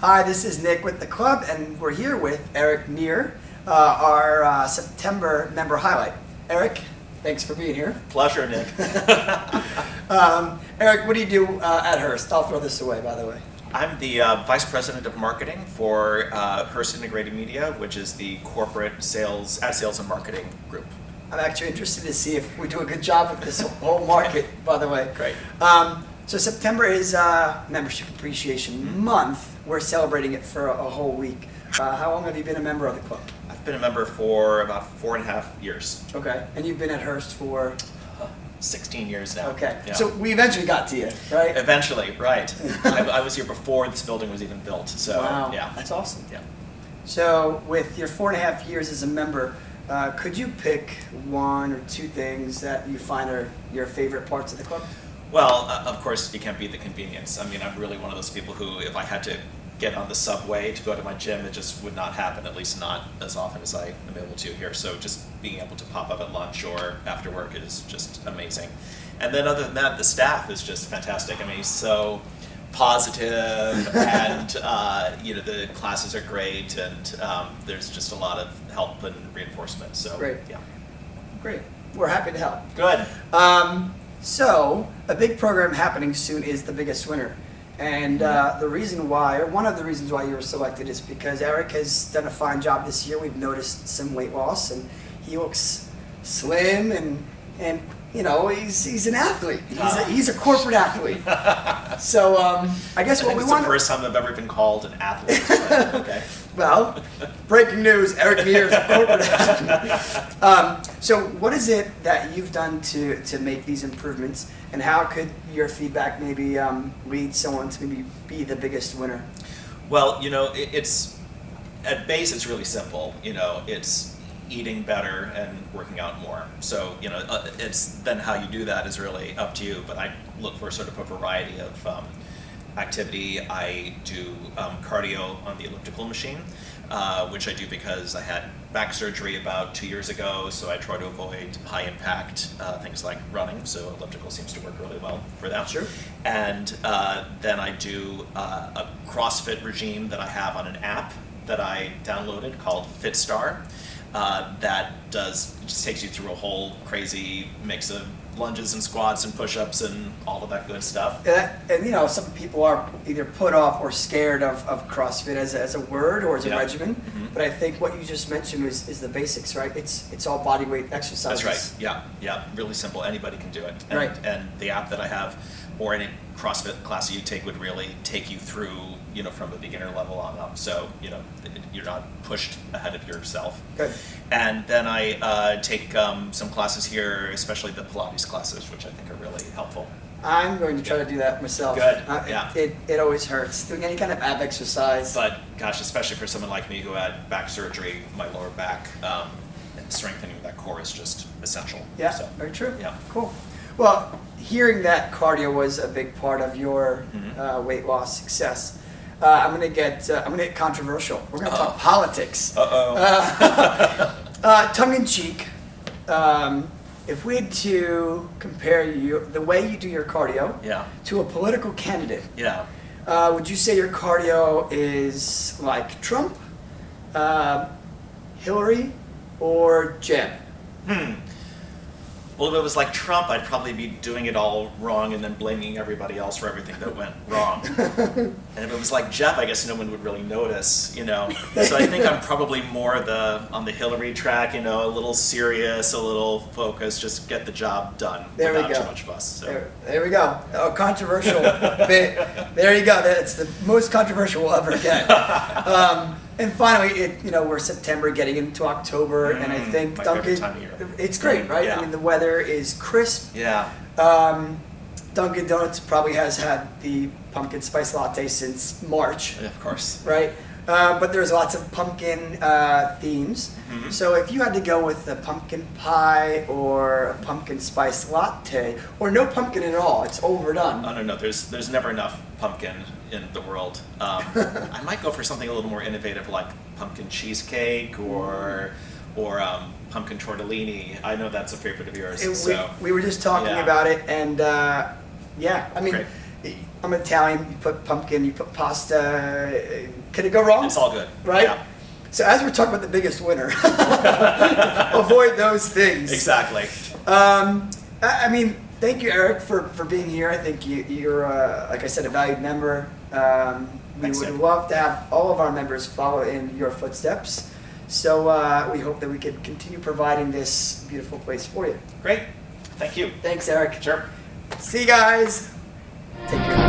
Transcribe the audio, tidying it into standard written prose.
Hi, this is Nick with the club, and we're here with Eric Neer, our September member highlight. Eric, thanks for being here. Pleasure, Nick. Eric, what do you do at Hearst? I'll throw this away, by the way. I'm the Vice President of Marketing for Hearst Integrated Media, which is the corporate ad sales and marketing group. I'm actually interested to see if we do a good job with this whole market, by the way. Great. So September is Membership Appreciation Month. We're celebrating it for a whole week. How long have you been a member of the club? I've been a member for about 4.5 years. Okay. And you've been at Hearst for? 16 years now. Okay. Yeah. So we eventually got to you, right? Eventually, right. I was here before this building was even built. So, wow. yeah. That's awesome. Yeah. So with your 4.5 years as a member, could you pick one or two things that you find are your favorite parts of the club? Well, of course, you can't beat the convenience. I mean, I'm really one of those people who, if I had to get on the subway to go to my gym, it just would not happen, at least not as often as I am able to here. So just being able to pop up at lunch or after work is just amazing. And then other than that, the staff is just fantastic. I mean, he's so positive and, the classes are great and there's just a lot of help and reinforcement. So, Great. Yeah. Great. We're happy to help. Good. So a big program happening soon is The Biggest Winner. And the reason why, or one of the reasons why you were selected is because Eric has done a fine job this year. We've noticed some weight loss and he looks slim and he's an athlete. He's a corporate athlete. So I guess what we it's want. the first time I've ever been called an athlete. But okay. Well, breaking news: Eric Neer is a corporate athlete. So what is it that you've done to make these improvements, and how could your feedback maybe lead someone to maybe be the biggest winner? Well, it's at base it's really simple. It's eating better and working out more. So it's then how you do that is really up to you. But I look for sort of a variety of activity. I do cardio on the elliptical machine, which I do because I had back surgery about 2 years ago, so I try to avoid high impact things like running, so elliptical seems to work really well for that. Sure. And then I do a CrossFit regime that I have on an app that I downloaded called FitStar. That just takes you through a whole crazy mix of lunges and squats and push-ups and all of that good stuff. And some people are either put off or scared of CrossFit as a word or as a regimen. Mm-hmm. But I think what you just mentioned is the basics, right? It's all body weight exercises. That's right. Yeah. Really simple. Anybody can do it. And, Right. And the app that I have, or any CrossFit class you take, would really take you through, from a beginner level on up. So, you're not pushed ahead of yourself. Good. And then I take some classes here, especially the Pilates classes, which I think are really helpful. I'm going to try to do that myself. Good. Yeah. It always hurts doing any kind of ab exercise. But gosh, especially for someone like me who had back surgery, my lower back, and strengthening that core is just essential. Yeah, So, very true. Yeah. Cool. Well, hearing that cardio was a big part of your weight loss success, I'm gonna get controversial. We're gonna talk politics. Tongue in cheek. If we had to compare the way you do your cardio Yeah. to a political candidate, Yeah. would you say your cardio is like Trump, Hillary, or Jeb? Well, if it was like Trump, I'd probably be doing it all wrong and then blaming everybody else for everything that went wrong. And if it was like Jeff, I guess no one would really notice, So I think I'm probably more on the Hillary track, a little serious, a little focused, just get the job done There we without go. too much fuss. So. There we go. Oh, controversial. There you go. That's the most controversial we'll ever get. And finally, we're September getting into October, and I think my Dunkin', favorite time of year. it's great, right? Yeah. I mean, the weather is crisp. Yeah. Dunkin' Donuts probably has had the pumpkin spice latte since March, Of course. right? But there's lots of pumpkin themes. Mhm. So if you had to go with a pumpkin pie or a pumpkin spice latte, or no pumpkin at all, it's overdone. Oh, no, there's never enough pumpkin in the world. I might go for something a little more innovative, like pumpkin cheesecake or pumpkin tortellini. I know that's a favorite of yours. We were just talking Yeah. about it, and I mean, Great. I'm Italian. You put pumpkin, you put pasta. Could it go wrong? It's all good. Right? Yeah. So as we're talking about the biggest winner, avoid those things. Exactly. I mean, thank you, Eric, for being here. I think you're, like I said, a valued member. We Thanks, would Tim. love to have all of our members follow in your footsteps. So we hope that we can continue providing this beautiful place for you. Great. Thank you. Thanks, Eric. Sure. See you guys. Take care.